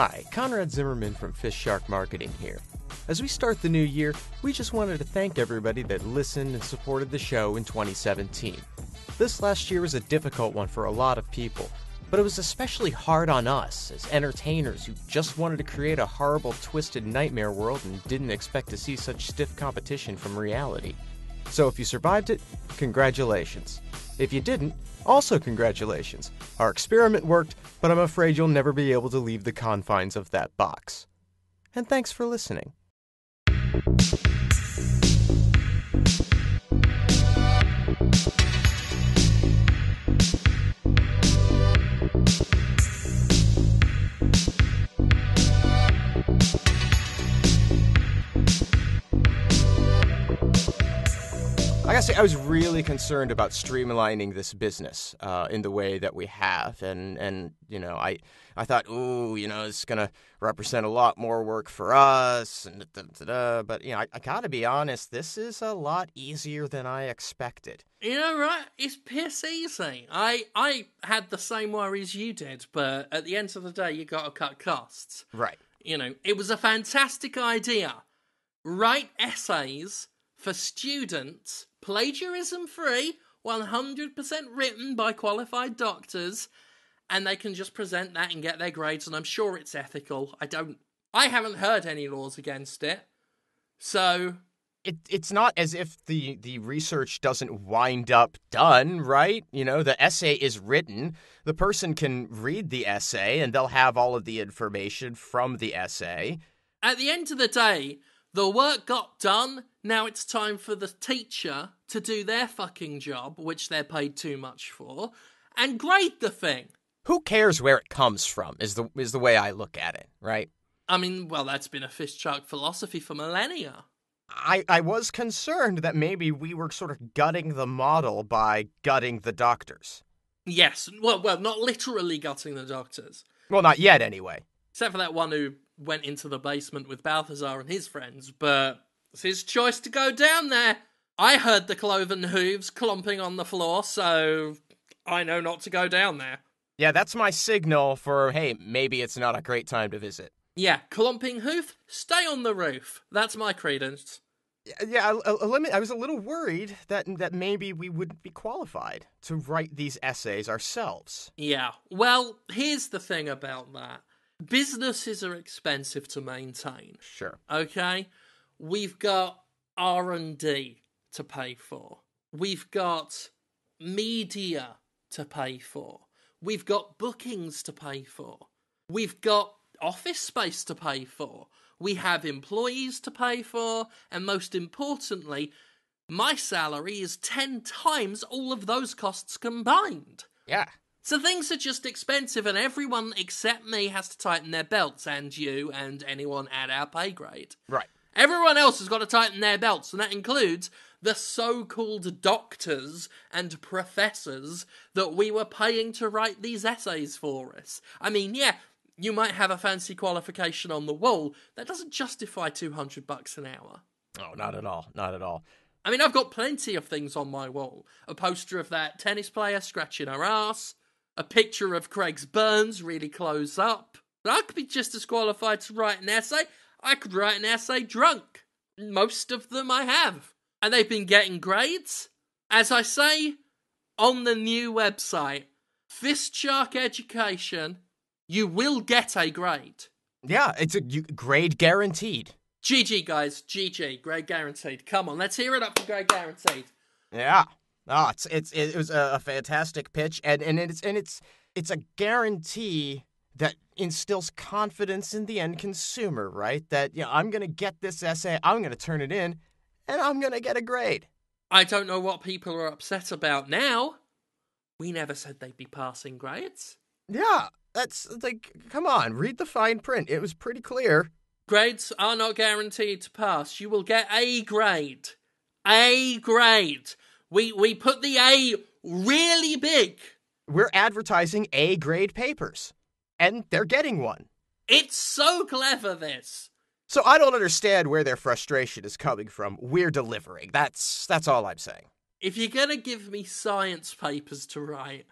Hi, Conrad Zimmerman from Fish Shark Marketing here. As we start the new year, we just wanted to thank everybody that listened and supported the show in 2017. This last year was a difficult one for a lot of people, but it was especially hard on us as entertainers who just wanted to create a horrible, twisted nightmare world and didn't expect to see such stiff competition from reality. So if you survived it, congratulations. If you didn't, also congratulations. Our experiment worked, but I'm afraid you'll never be able to leave the confines of that box. And thanks for listening. I gotta say, I was really concerned about streamlining this business in the way that we have, and you know, I thought, ooh, you know, it's gonna represent a lot more work for us, and but you know, I gotta be honest, this is a lot easier than I expected. You know, right? It's piss easy. I had the same worries you did, but at the end of the day, you got to cut costs. Right. You know, it was a fantastic idea. Write essays for students, plagiarism-free, 100% written by qualified doctors, and they can just present that and get their grades, and I'm sure it's ethical. I haven't heard any laws against it. So It's not as if the research doesn't wind up done, right? You know, the essay is written. The person can read the essay, and they'll have all of the information from the essay. at the end of the day, the work got done. Now it's time for the teacher to do their fucking job, which they're paid too much for, and grade the thing. Who cares where it comes from is the way I look at it, right? I mean, well, that's been a Fish Shark philosophy for millennia. I was concerned that maybe we were sort of gutting the model by gutting the doctors. Yes, well, not literally gutting the doctors. Well, not yet, anyway. Except for that one who went into the basement with Balthazar and his friends, but it's his choice to go down there. I heard the cloven hooves clomping on the floor, so I know not to go down there. Yeah, that's my signal for, hey, maybe it's not a great time to visit. Yeah, clomping hoof, stay on the roof. That's my credence. Yeah, I was a little worried that maybe we wouldn't be qualified to write these essays ourselves. Yeah, well, here's the thing about that. Businesses are expensive to maintain. Sure. Okay? We've got R&D to pay for. We've got media to pay for. We've got bookings to pay for. We've got office space to pay for. We have employees to pay for. And most importantly, my salary is 10 times all of those costs combined. Yeah. So things are just expensive, and everyone except me has to tighten their belts, and you and anyone at our pay grade. Right. Everyone else has got to tighten their belts, and that includes the so-called doctors and professors that we were paying to write these essays for us. I mean, yeah, you might have a fancy qualification on the wall. That doesn't justify $200 an hour. Oh, not at all. Not at all. I mean, I've got plenty of things on my wall. A poster of that tennis player scratching her ass. A picture of Craig's burns really close up. I could be just as qualified to write an essay. I could write an essay drunk. Most of them I have. And they've been getting grades. As I say on the new website, Fish Shark Education, you will get a grade. Yeah, it's a grade guaranteed. GG, guys. GG. Grade guaranteed. Come on, let's hear it up for grade guaranteed. Yeah. Oh, it was a fantastic pitch, and it's a guarantee that instills confidence in the end consumer, right? That, you know, I'm gonna get this essay, I'm gonna turn it in, and I'm gonna get a grade. I don't know what people are upset about now. We never said they'd be passing grades. Yeah, that's like, come on, read the fine print. It was pretty clear. Grades are not guaranteed to pass. You will get a grade. A grade. We put the A really big. We're advertising A-grade papers, and they're getting one. It's so clever, this. So I don't understand where their frustration is coming from. We're delivering. That's all I'm saying. If you're going to give me science papers to write,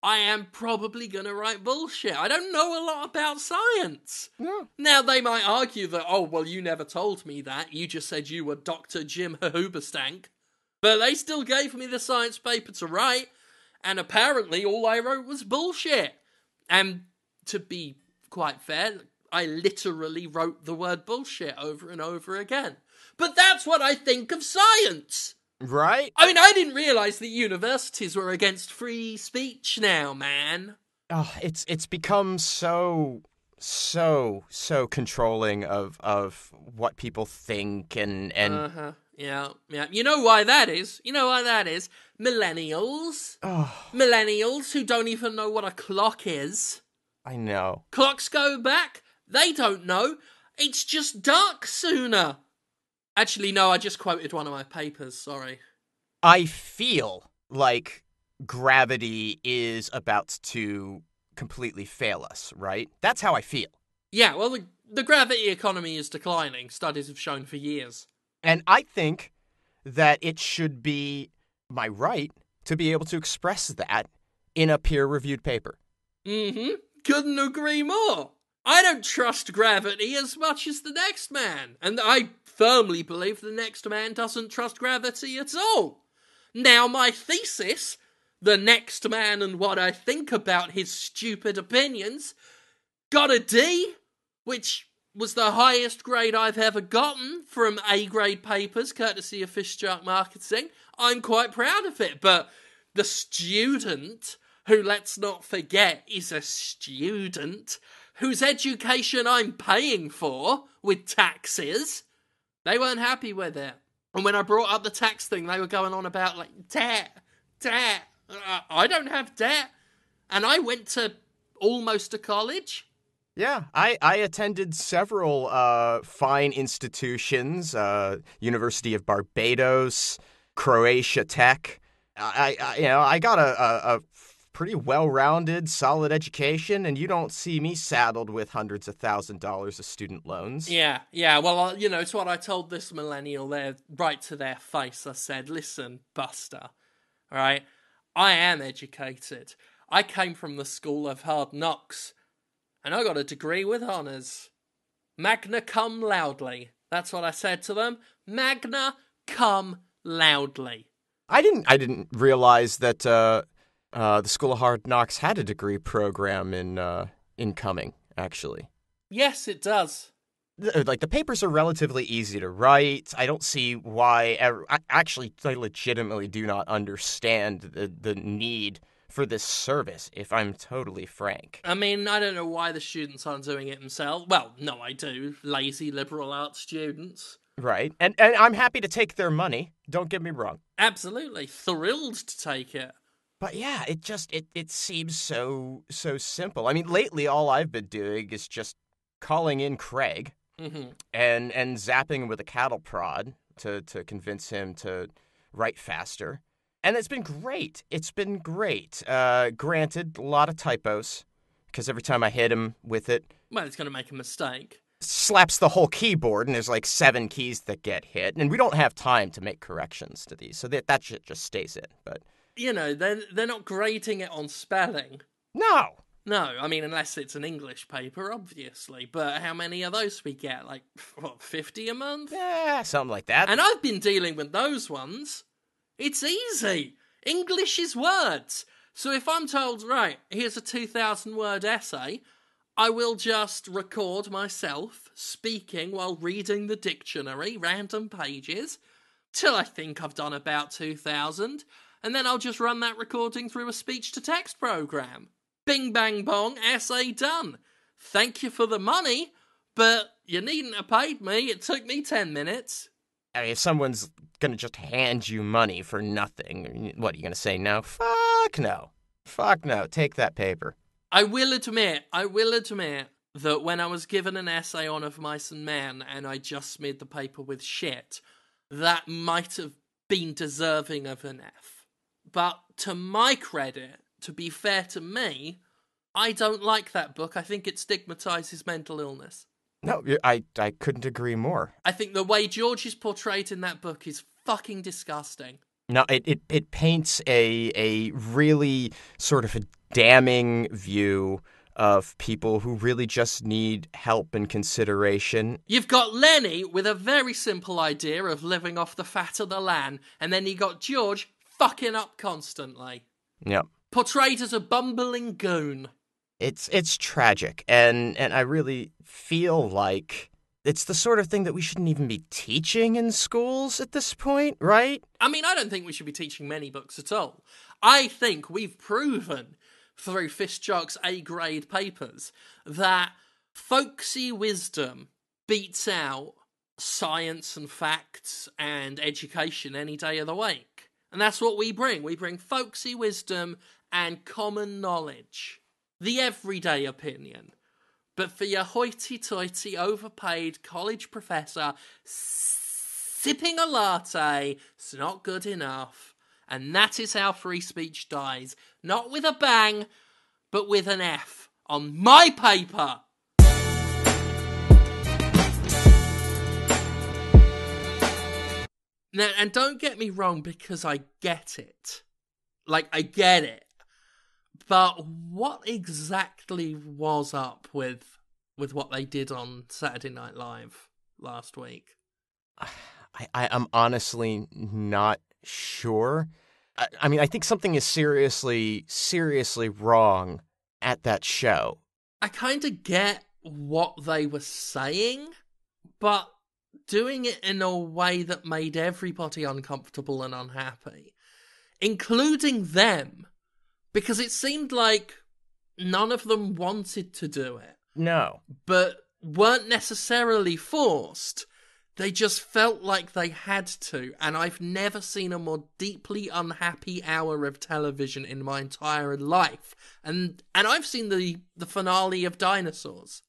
I am probably going to write bullshit. I don't know a lot about science. No. Now, they might argue that, oh, well, you never told me that. You just said you were Dr. Jim Hoobastank. But they still gave me the science paper to write, and apparently all I wrote was bullshit. And to be quite fair, I literally wrote the word bullshit over and over again. But that's what I think of science. Right? I mean, I didn't realise that universities were against free speech now, man. Oh, it's become so controlling of what people think and Yeah. You know why that is? Millennials. Millennials who don't even know what a clock is. I know. Clocks go back. They don't know. It's just dark sooner. Actually, no, I just quoted one of my papers, sorry. I feel like gravity is about to completely fail us, right? That's how I feel. Yeah, well, the gravity economy is declining, studies have shown for years. And I think that it should be my right to be able to express that in a peer-reviewed paper. Couldn't agree more. I don't trust gravity as much as the next man. And I firmly believe the next man doesn't trust gravity at all. Now, my thesis, the next man and what I think about his stupid opinions, got a D, which was the highest grade I've ever gotten from A-grade papers, courtesy of Fish Shark Marketing. I'm quite proud of it, but the student, who, let's not forget, is a student, whose education I'm paying for with taxes, they weren't happy with it. And when I brought up the tax thing, they were going on about, like, debt. I don't have debt. And I went to almost a college. Yeah, I attended several fine institutions, University of Barbados, Croatia Tech. I got a pretty well-rounded, solid education, and you don't see me saddled with hundreds of $1,000s of student loans. Yeah, well, it's what I told this millennial there, right to their face. I said, listen, Buster, all right, I am educated. I came from the school of hard knocks, and I got a degree with honours. Magna cum loudly. That's what I said to them. Magna cum loudly. I didn't realize that the School of Hard Knocks had a degree program in incoming, actually. Yes, it does. Like, the papers are relatively easy to write. I don't see why... I legitimately do not understand the need for this service, if I'm totally frank. I mean, I don't know why the students aren't doing it themselves. Well, no, I do. Lazy liberal arts students. Right. And I'm happy to take their money. Don't get me wrong. Absolutely. Thrilled to take it. But yeah, it seems so simple. I mean, lately all I've been doing is just calling in Craig and zapping him with a cattle prod to convince him to write faster. And it's been great. It's been great. Granted, a lot of typos, because every time I hit him with it... Well, it's going to make a mistake. Slaps the whole keyboard, and there's like 7 keys that get hit. And we don't have time to make corrections to these, so that shit just stays in. But they're not grading it on spelling. No, I mean, unless it's an English paper, obviously. But how many of those we get? Like, 50 a month? Yeah, something like that. And I've been dealing with those ones. It's easy. English is words. So if I'm told, right, here's a 2,000-word essay, I will just record myself speaking while reading the dictionary, random pages, till I think I've done about 2,000, and then I'll just run that recording through a speech-to-text program. Bing, bang, bong, essay done. Thank you for the money, but you needn't have paid me. It took me 10 minutes. I mean, if someone's going to just hand you money for nothing, what, are you going to say no? Fuck no. Fuck no. Take that paper. I will admit that when I was given an essay on Of Mice and Men and I just smeared the paper with shit, that might have been deserving of an F. But to my credit, to be fair to me, I don't like that book. I think it stigmatizes mental illness. No, I couldn't agree more. I think the way George is portrayed in that book is fucking disgusting. No, it paints a really sort of a damning view of people who really just need help and consideration. You've got Lenny with a very simple idea of living off the fat of the land, and then you got George fucking up constantly. Yep. Portrayed as a bumbling goon. It's tragic, and I really feel like it's the sort of thing that we shouldn't even be teaching in schools at this point, right? I mean, I don't think we should be teaching many books at all. I think we've proven through Fishjark's A-grade papers that folksy wisdom beats out science and facts and education any day of the week. And that's what we bring. We bring folksy wisdom and common knowledge. The everyday opinion. But for your hoity-toity, overpaid college professor sipping a latte, it's not good enough. And that is how free speech dies. Not with a bang, but with an F on my paper. Now, and don't get me wrong, because I get it. Like, I get it. But what exactly was up with what they did on Saturday Night Live last week? I'm honestly not sure. I mean, I think something is seriously wrong at that show. I kind of get what they were saying, but doing it in a way that made everybody uncomfortable and unhappy, including them, because it seemed like none of them wanted to do it. No. But weren't necessarily forced. They just felt like they had to, and I've never seen a more deeply unhappy hour of television in my entire life. And I've seen the finale of Dinosaurs.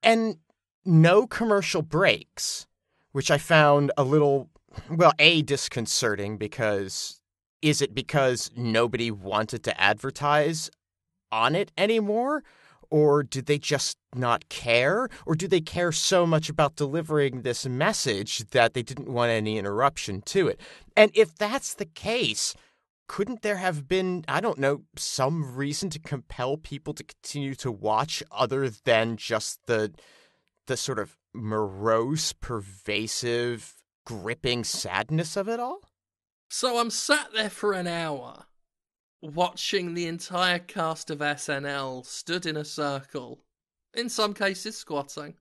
And no commercial breaks, which I found a little, well, disconcerting, because is it because nobody wanted to advertise on it anymore? Or did they just not care? Or do they care so much about delivering this message that they didn't want any interruption to it? And if that's the case, couldn't there have been, I don't know, some reason to compel people to continue to watch other than just the sort of morose, pervasive, gripping sadness of it all? So I'm sat there for an hour, watching the entire cast of SNL stood in a circle, in some cases squatting,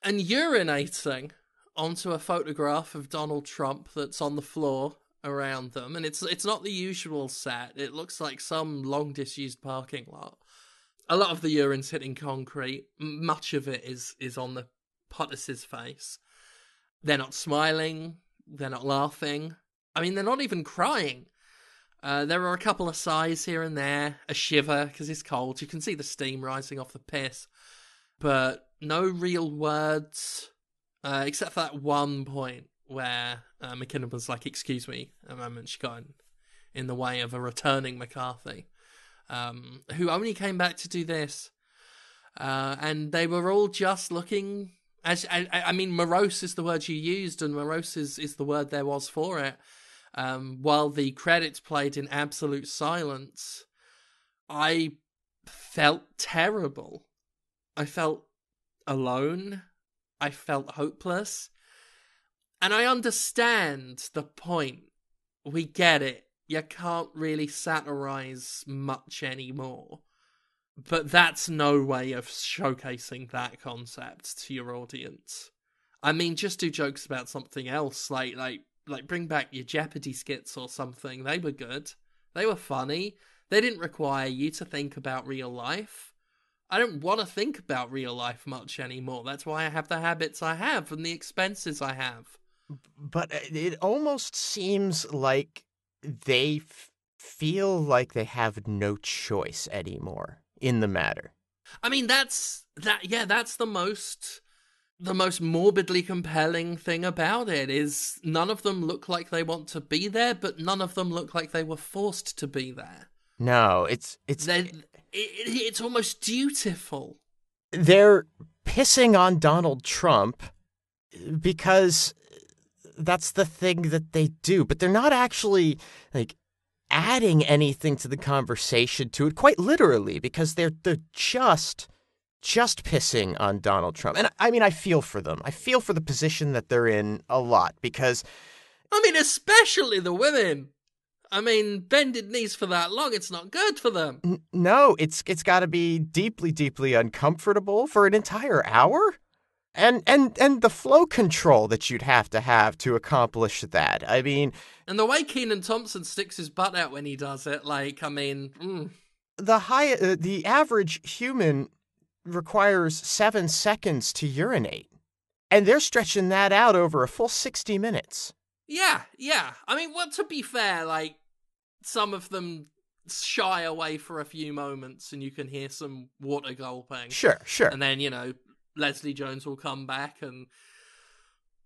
and urinating onto a photograph of Donald Trump that's on the floor around them. And it's not the usual set. It looks like some long disused parking lot. A lot of the urine's hitting concrete. Much of it is on the POTUS's face. They're not smiling. They're not laughing. I mean, they're not even crying. There are a couple of sighs here and there, a shiver because it's cold. You can see the steam rising off the piss, but no real words, except for that one point where McKinnon was like, "Excuse me," a moment she got in the way of a returning McCarthy, who only came back to do this, and they were all just looking. I mean, morose is the word you used, and morose is the word there was for it. While the credits played in absolute silence, I felt terrible. I felt alone. I felt hopeless. And I understand the point. We get it. You can't really satirize much anymore. But that's no way of showcasing that concept to your audience. I mean, just do jokes about something else, like bring back your Jeopardy skits or something. They were good. They were funny. They didn't require you to think about real life. I don't want to think about real life much anymore. That's why I have the habits I have and the expenses I have. But it almost seems like they feel like they have no choice anymore in the matter. I mean, that's the most morbidly compelling thing about it is none of them look like they want to be there, but none of them look like they were forced to be there. No, it's almost dutiful. They're pissing on Donald Trump because that's the thing that they do, but they're not actually like adding anything to the conversation to it, quite literally, because they're just pissing on Donald Trump. And I mean, I feel for them. I feel for the position that they're in a lot, because I mean, especially the women. I mean, bended knees for that long, it's not good for them. No, it's got to be deeply, deeply uncomfortable for an entire hour. And the flow control that you'd have to accomplish that. I mean... And the way Kenan Thompson sticks his butt out when he does it, like, I mean... The average human requires 7 seconds to urinate. And they're stretching that out over a full 60 minutes. Yeah. I mean, well, to be fair, like, some of them shy away for a few moments and you can hear some water gulping. Sure. And then, Leslie Jones will come back and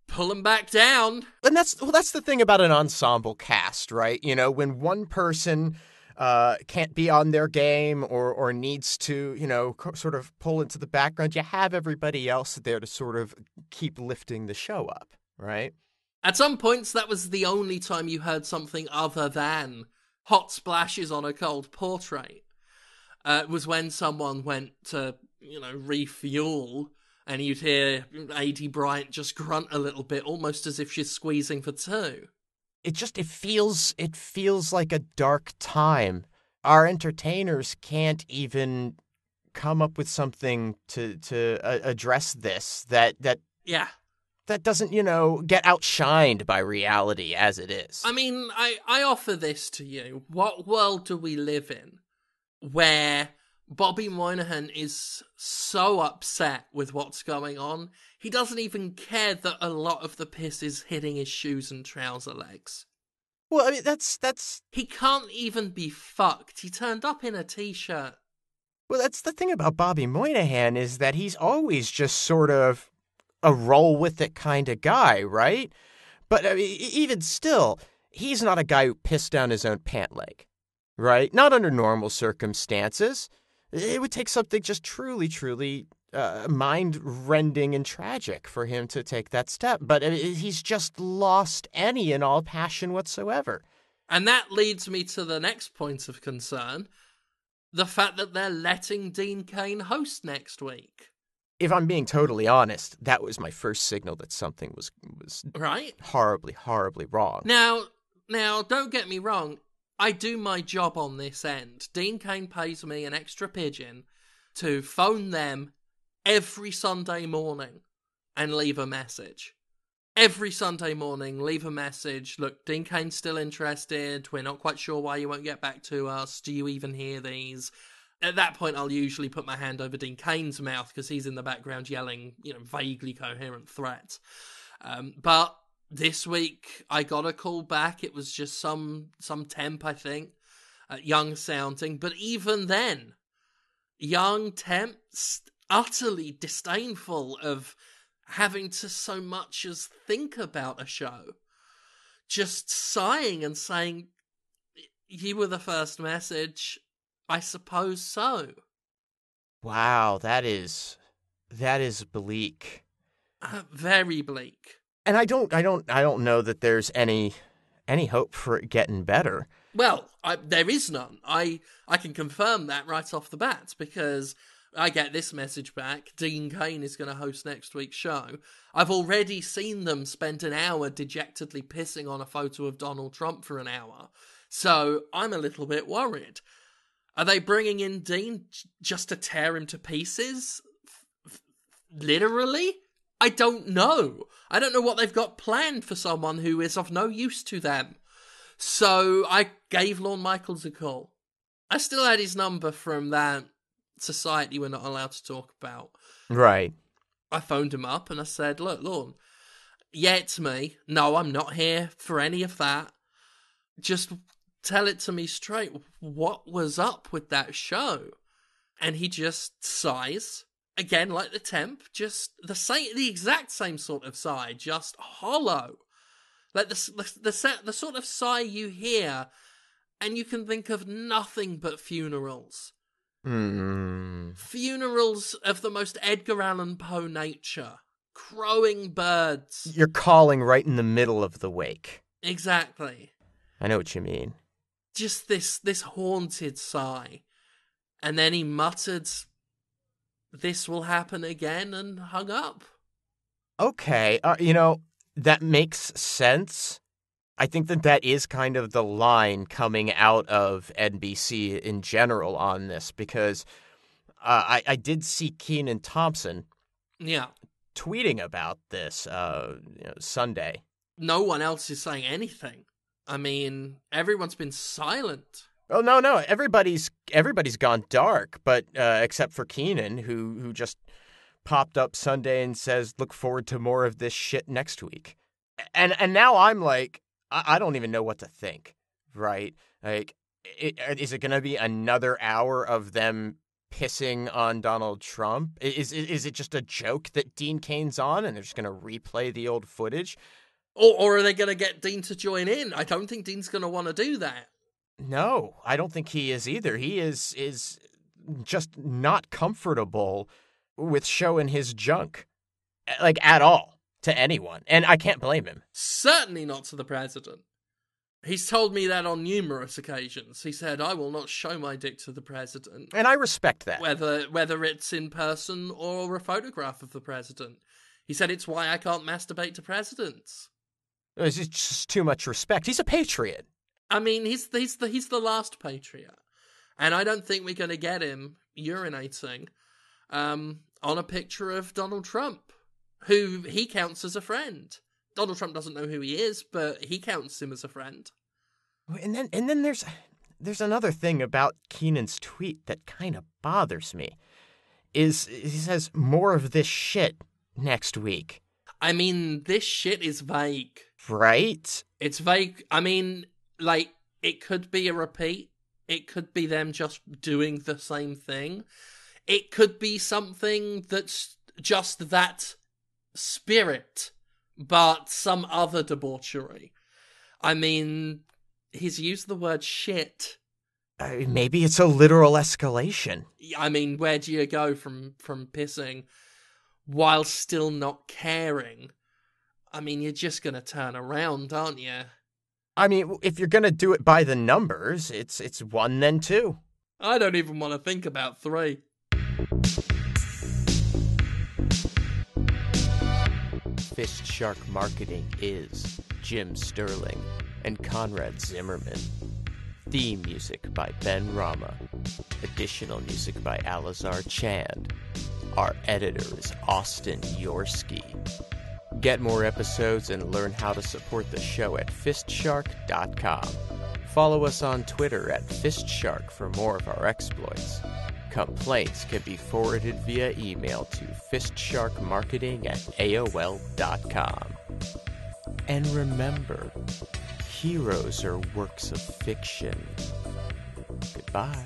pull him back down. And that's the thing about an ensemble cast, right? When one person can't be on their game or needs to, sort of pull into the background, you have everybody else there to sort of keep lifting the show up, right? At some points, that was the only time you heard something other than hot splashes on a cold portrait. Was when someone went to, refuel, and you'd hear A.D. Bryant just grunt a little bit, almost as if she's squeezing for two. It feels like a dark time. Our entertainers can't even come up with something to address this that doesn't, get outshined by reality as it is. I mean, I offer this to you. What world do we live in where Bobby Moynihan is so upset with what's going on, he doesn't even care that a lot of the piss is hitting his shoes and trouser legs? Well, I mean, that's... He can't even be fucked. He turned up in a t-shirt. Well, that's the thing about Bobby Moynihan, is that he's always just sort of a roll-with-it kind of guy, right? But I mean, even still, he's not a guy who pissed down his own pant leg, right? Not under normal circumstances. It would take something just truly, truly mind-rending and tragic for him to take that step. But he's just lost any and all passion whatsoever. And that leads me to the next point of concern. The fact that they're letting Dean Cain host next week. If I'm being totally honest, that was my first signal that something was right? horribly, horribly wrong. Now, don't get me wrong. I do my job on this end. Dean Cain pays me an extra pigeon to phone them every Sunday morning and leave a message. Every Sunday morning, leave a message. Look, Dean Cain's still interested. We're not quite sure why you won't get back to us. Do you even hear these? At that point, I'll usually put my hand over Dean Cain's mouth because he's in the background yelling, vaguely coherent threats. But this week, I got a call back. It was just some temp, I think, young sounding. But even then, young temps, utterly disdainful of having to so much as think about a show. Just sighing and saying, you were the first message. I suppose so. Wow, that is bleak. Very bleak. And I don't know that there's any hope for it getting better. Well, there is none. I can confirm that right off the bat because I get this message back. Dean Cain is going to host next week's show. I've already seen them spend an hour dejectedly pissing on a photo of Donald Trump for an hour. So I'm a little bit worried. Are they bringing in Dean just to tear him to pieces? Literally? I don't know. I don't know what they've got planned for someone who is of no use to them. So I gave Lorne Michaels a call. I still had his number from that society we're not allowed to talk about. Right. I phoned him up and I said, look, Lorne, yeah, it's me. No, I'm not here for any of that. Just tell it to me straight. What was up with that show? And he just sighs. Again, like the temp, just the exact same sort of sigh, just hollow. Like the sort of sigh you hear, and you can think of nothing but funerals. Funerals of the most Edgar Allan Poe nature. Crowing birds. You're calling right in the middle of the wake. Exactly. I know what you mean. just this haunted sigh. And then he muttered, "This will happen again," and hung up. Okay, that makes sense. I think that is kind of the line coming out of NBC in general on this, because I did see Kenan Thompson Yeah. tweeting about this Sunday. No one else is saying anything. I mean, everyone's been silent. Oh no, everybody's gone dark, but except for Kenan, who just popped up Sunday and says, "Look forward to more of this shit next week." And now I'm like, I don't even know what to think, right? Like, is it going to be another hour of them pissing on Donald Trump? Is it just a joke that Dean Cain's on and they're just going to replay the old footage? Or are they going to get Dean to join in? I don't think Dean's going to want to do that. No, I don't think he is either. He is just not comfortable with showing his junk, like, at all, to anyone. And I can't blame him. Certainly not to the president. He's told me that on numerous occasions. He said, "I will not show my dick to the president." And I respect that. Whether it's in person or a photograph of the president. He said it's why I can't masturbate to presidents. It's just too much respect. He's a patriot. I mean, he's the last patriot. And I don't think we're going to get him urinating on a picture of Donald Trump, who he counts as a friend. Donald Trump doesn't know who he is, but he counts him as a friend. And then there's another thing about Kenan's tweet that kind of bothers me. Is he says more of this shit next week. I mean, this shit is vague. Right? It's vague. I mean, like, it could be a repeat. It could be them just doing the same thing. It could be something that's just that spirit, but some other debauchery. I mean, he's used the word shit. Maybe it's a literal escalation. I mean, where do you go from pissing while still not caring? I mean, you're just going to turn around, aren't you? I mean, if you're going to do it by the numbers, it's 1 then 2. I don't even want to think about 3. Fist Shark Marketing is Jim Sterling and Conrad Zimmerman. Theme music by Ben Rama. Additional music by Alazar Chand. Our editor is Austin Yorsky. Get more episodes and learn how to support the show at fistshark.com. Follow us on Twitter at FistShark for more of our exploits. Complaints can be forwarded via email to fistsharkmarketing@aol.com. And remember, heroes are works of fiction. Goodbye.